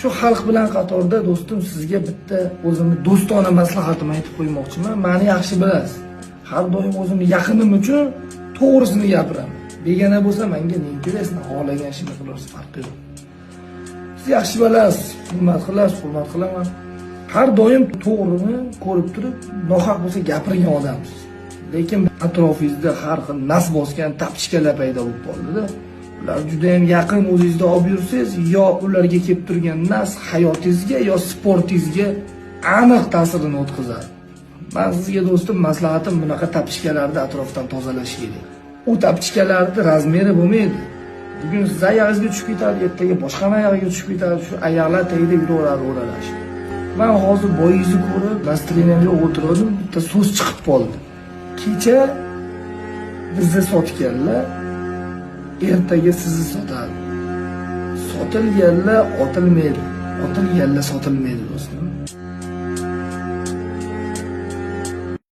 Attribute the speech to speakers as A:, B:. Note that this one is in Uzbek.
A: Shu xalq bilan qatorda do'stim sizga bitta o'zimni do'stona maslahatim aytib qo'ymoqchiman. Meni yaxshi bilasiz. Har doim o'zimni yaqinim uchun to'g'risini gapiraman. Begona bo'lsa menga ne keraksa, xohlagan ishni qilaverasiz, farqi yo'q. Siz yaxshi bilasiz, hurmat qilaman. Har doim to'g'rini ko'rib turib, nohaq bo'lsa gapirgan odamsiz. Lekin atrofingizda har xil nas bosgan tapchikalar paydo bo'lib qoldi-da. Ular juda ham yaqin o'zingizda olib yursangiz, yo ularga kelib turgan nas hayotingizga yo sportingizga aniq ta'sirini o'tkazadi. Men sizga do'stim maslahatim bunaqa tapchikalarni atrofdan tozalash kerak. U tapchikalarning razmeri bo'lmaydi. Bugun siz oyog'ingizga tushib ketadi, ertaga boshqa oyog'iga tushib ketadi, shu oyoqlar tagida yuraveradi o'ralash. Men hozir boyingizni ko'rib, mastrinamga o'tirdim, bitta so'z chiqib qoldi. Kecha bizni sotganlar ertaga sizni sotadi. Sotilganlar otilmaydi, otilganlar sotilmaydi do'stlar.